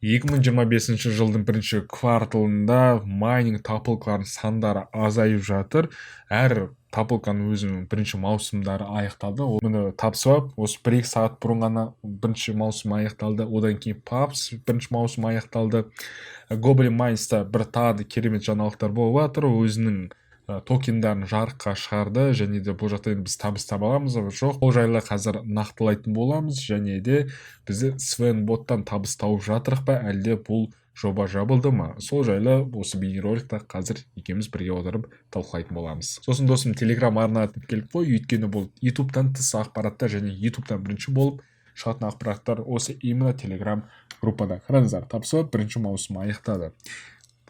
2025 жылдың бірінші кварталында майнинг тапылқарының сандары азайып жатыр. Әр тапылқаның өзінің бірінші маусымдары аяқталды. Оны TapSwap осы 1-2 сағат бұрын ғана бірінші маусым аяқталды. Одан кейін Paps бірінші маусым аяқталды. Goblin Mines-та бір тағы да керемет жаңалықтар болып жатыр. Өзінің токендарын жарыққа шығарды, және де бұл жақта біз табыс таба аламыз жоқ, ол жайлы қазір нақтылайтын боламыз, және де бізді Sven боттан табыс тауып жатырық па, әлде бұл жоба жабылды ма, сол жайлы осы бейнероликта қазір екеуміз бірге отырып талқылайтын боламыз. Сосын досым, Telegram арна келіп қой, өйткені бұл YouTube-тан тыс ақпараттар және YouTube-тан бірінші болып шығатын ақпараттар осы именно Telegram группада. Қараңыздар, TapSwap бірінші маусым аяқтады.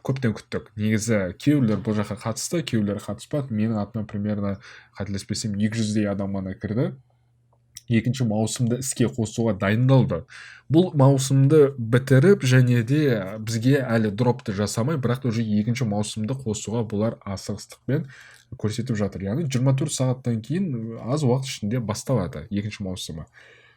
Көптен күттік. Негізі кейбіреулер бұл жаққа қатысты, кейбіреулер қатыспады. Менің атымнан примерно қателеспесем 200-дей адам ғана кірді. Екінші маусымды іске қосуға дайындалды. Бұл маусымды бітіріп, және де бізге әлі дропты жасамай, бірақ уже екінші маусымды қосуға бұлар асығыстықпен көрсетіп жатыр. Яғни 24 сағаттан кейін аз уақыт ішінде басталады екінші маусымы.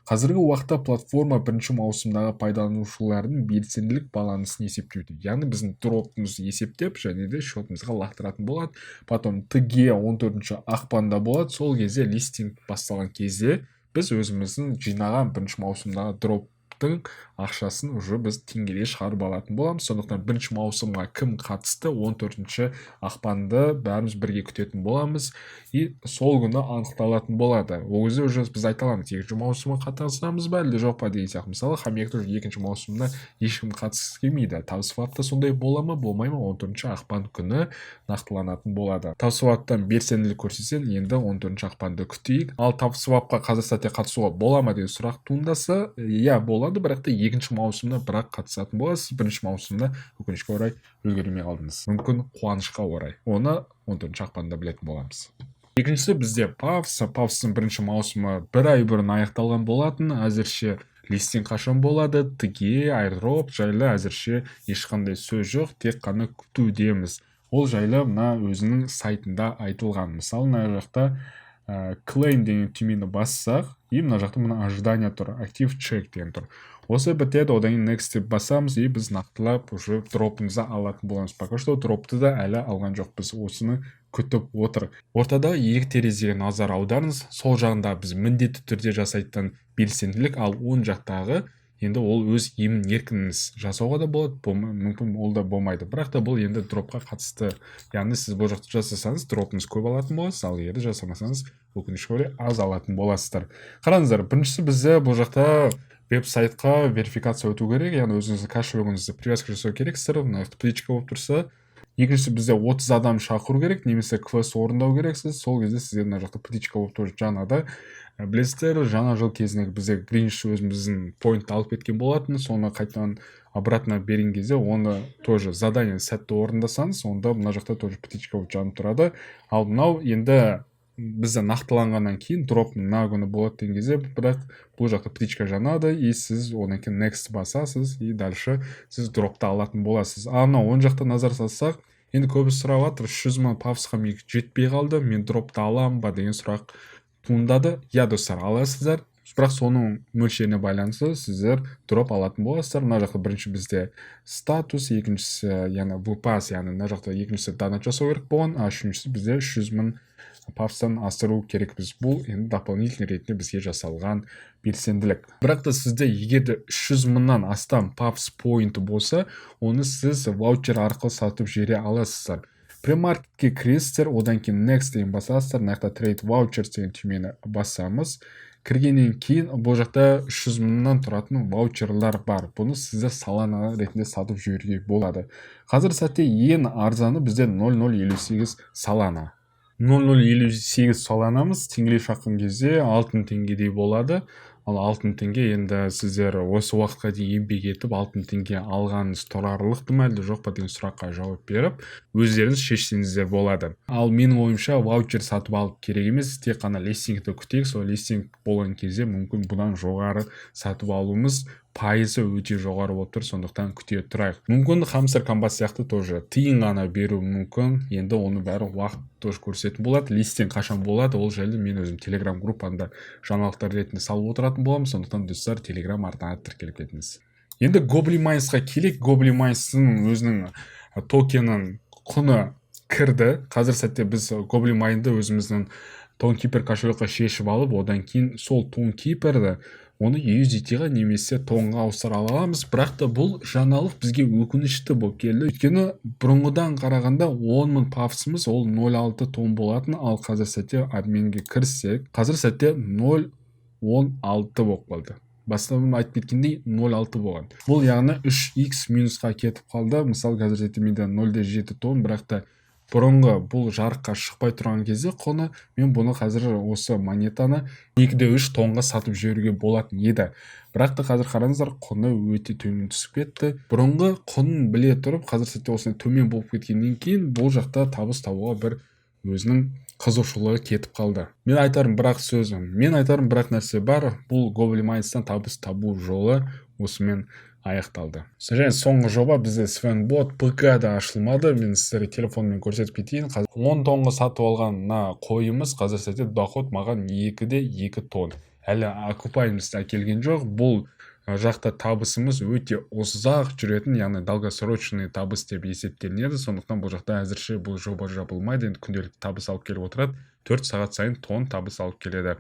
Қазіргі уақытта платформа бірінші маусымдағы пайдаланушылардың белсенділік балансын есептеуде. Яғни біздің дропымызды есептеп, және де шотымызға лақтыратын болады. Потом ТГ 14 ақпанда болады. Сол кезде листинг басталған кезде біз өзіміздің жинаған бірінші маусымдағы дроптың ақшасын уже біз теңгеге шығарып алатын боламыз. Сондықтан бірінші маусымға кім қатысты, 14 ақпанды бәріміз бірге күтетін боламыз. И сол күні анықталатын болады. Ол кезде уже біз айта аламыз, екінші маусымға қатысамыз ба, әлде жоқ па деген сияқты. Мысалы, Хамекті екінші маусымда ешкім қатысқысы келмейді. TapSwap'та сондай бола ма, болмай ма, 14 ақпан күні нақтыланатын болады. TapSwap'тан белсенділік көрсетсең, енді 14 ақпанды күтейік. Ал TapSwap'қа қазір сәтте қатысуға бола ма деген сұрақ туындаса, иә, болады, бірақ та екінші маусымда бірақ қатысатын боласыз. Бірінші маусымда өкінішке орай үлгермей қалдыңыз. Мүмкін қуанышқа орай. Оны 14 ақпанда білетін боламыз. Екіншісі бізде Paps-тың бірінші маусымы бір ай бұрын аяқталған болатын. Әзірше листинг қашан болады, ТГ, airdrop жайлы әзірше ешқандай сөз жоқ, тек қана күтудеміз. Ол жайлы мына өзінің сайтында айтылған. Мысалы, мына жақта claim деген түймені бассақ, и мына жақта мына ожидание тұр, active check деген тұр. Осы бітеді, одан кейін next деп басамыз, и біз нақтылап уже дропымызды алатын боламыз. Пока что дропты да әлі алған жоқпыз, осыны күтіп отыр. Ортада екі терезеге назар аударыңыз. Сол жағында біз міндетті түрде жасайтын белсенділік, ал оң жақтағы енді ол өз емін еркіңіз жасауға да болады, мүмкін ол да болмайды. Бірақ та бұл енді дропқа қатысты. Яғни сіз бұл жақты жасасаңыз, дропыңыз көп алатын боласыз, ал егер жасамасаңыз, өкінішке орай аз алатын боласыздар. Қараңыздар, біріншісі бізде бұл жақта веб-сайтқа верификация өту керек, яғни өзіңіздің кошелегіңізді привязка жасау керексіздер, мына птичка болып тұрса. Екіншісі бізде 30 адам шақыру керек, немесе квест орындау керексіз. Сол кезде сізде мына жақта птичка болып тұр жаңада. Білесіздер, жаңа жыл кезінде бізде Гринч өзіміздің поинтты алып кеткен болатын, соны қайтадан обратно берген кезде оны тоже задание сәтті орындасаңыз, онда мына жақта тоже птичка болып жанып тұрады. Ал мынау енді бізде нақтыланғаннан кейін дроп мына күні болады деген кезде, бірақ бұл жақта птичка жанады, и сіз одан кейін next басасыз, и дальше сіз дропты алатын боласыз. Мынау оң жақта назар салсақ, енді көбісі сұрап жатыр, 300 мың Paps-қа жетпей қалды, мен дропты аламын ба деген сұрақ туындады. Я, достар, аласыздар, бірақ соның мөлшеріне байланысты сіздер дроп алатын боласыздар. Мына жақта бірінші бізде статус, екіншісі яғни VPAS, яғни мына жақта екіншісі донат жасау керек болған, а үшіншісі бізде 300 мың Paps-тан асыру керекпіз. Бұл енді дополнительный ретінде бізге жасалған белсенділік. Бірақ та сізде егерде 300 мыңнан астам Paps поинты болса, оны сіз ваучер арқылы сатып жібере аласыздар. Премаркетке кіресіздер, одан кейін next деген басасыздар, мына trade vouchers деген түймені басамыз. Кіргеннен кейін бұл жақта 300 мыңнан тұратын ваучерлар бар. Бұны сіздер Solana ретінде сатып жіберуге болады. Қазір сәтте ең арзаны бізде 0.058 Solana. 0.058 Solana-мыз теңгелей шаққан кезде 6 теңгедей болады. Ал 6 теңге енді сіздер осы уақытқа дейін еңбек етіп 6 теңге алғаныңыз тұрарлықты ма әлде жоқ па деген сұраққа жауап беріп, өздеріңіз шешсеңіздер болады. Ал менің ойымша ваучер сатып алып керек емес, тек қана листингті күтейік, сол листинг болған кезде мүмкін бұдан жоғары сатып алуымыз пайызы өте жоғары болып тұр, сондықтан күте тұрайық. Мүмкін Hamster Combat сияқты тоже тиын ғана беру мүмкін, енді оны бәрі уақыт тоже көрсететін болады. Листинг қашан болады, ол жайлы мен өзім Telegram группамда жаңалықтар ретінде салып отыратын боламын, сондықтан достар Telegram арнасына тіркеліп кетіңіз. Енді Goblin келек. Goblin өзінің токенін құны кірді. Қазір сәтте біз Goblin өзіміздің Tonkeeper кошелекқа шешіп алып, одан кейін сол Tonkeeper'ді оны USDT-ға немесе тонға ауыстыра аламыз. Бірақ та бұл жаңалық бізге өкінішті болып келді. Өйткені бұрынғыдан қарағанда 10.000 пафсымыз ол 0.6 тон болатын, ал қазір сәтте админге кірсек, қазір сәтте 0.16 болып қалды. Бастапқыда айтып кеткендей 0.6 болған. Бұл яғни 3x минусқа кетіп қалды. Мысалы қазір сәтте менде 0.7 тон, бірақ та бұрынғы бұл жарыққа шықпай тұрған кезде құны, мен бұны қазір осы монетаны 2-3 тонға сатып жіберуге болатын еді. Бірақ та қазір қараңыздар, құны өте төмен түсіп кетті. Бұрынғы құнын біле тұрып, қазір сәтте осындай төмен болып кеткеннен кейін бұл жақта табыс табуға бір өзінің қызығушылығы кетіп қалды. Мен айтарым бірақ нәрсе бар. Бұл Goblin табыс табу жолы осымен аяқталды. Және соңғы жоба бізде Svenbot ПК-да ашылмады. Мен сіздерге телефонмен көрсетіп кетейін. 10 тонға сатып алған қойымыз қазір сәтте доход маған 2 тонн. Әлі окупаемость әкелген жоқ. Бұл жақта табысымыз өте ұзақ жүретін, яғни долгосрочный табыс деп есептелінеді. Сондықтан бұл жақта әзірше бұл жоба жабылмайды. Енді күнделікті табыс алып келіп отырады. 4 сағат сайын тонн табыс алып келеді.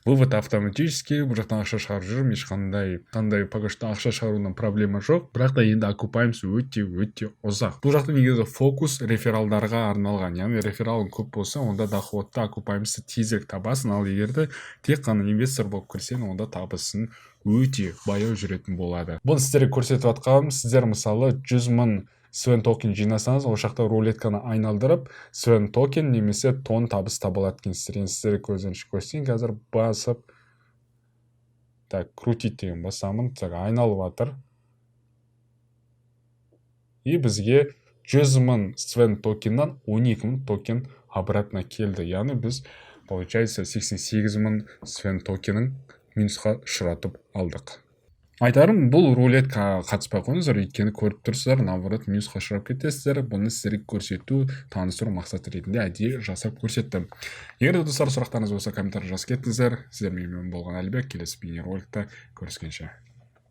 Вывод автоматически, бұл жақтан ақша шығарып жүрмін, ешқандай пока что ақша шығарудан проблема жоқ. Бірақ та енді окупаемость өте ұзақ. Бұл жақта негізі фокус рефералдарға арналған, яғни рефералың көп болса, онда доходты окупаемостьты тезірек табасың, ал егерде тек қана инвестор болып кірсең, онда табысын өте баяу жүретін болады. Бұны сіздерге көрсетіп жатқаным, сіздер мысалы 100.000 Sven токен жинасаңыз, ол жақта рулетканы айналдырып, Sven токен немесе тон табыс табылады екенсіздер. Сіздерге көзінше көрсетейін, қазір басып, крутить деген басамын, айналып жатыр. И бізге 100.000 Sven токеннан 12.000 токен обратно келді. Яғни біз, получается, 88.000 Sven токенін минусқа ұшыратып алдық. Айтарым, бұл рулетка қатыспай қойыңыздар, өйткені көріп тұрсыздар, наоборот минусқа ұшырап кетесіздер. Бұны сіздерге көрсету, таныстыру мақсаты ретінде әдейі жасап көрсеттім. Егер де достар, сұрақтарыңыз болса, комментарий жазып кетіңіздер. Сіздермен болған Әлібек, келесі бейнероликта көріскенше.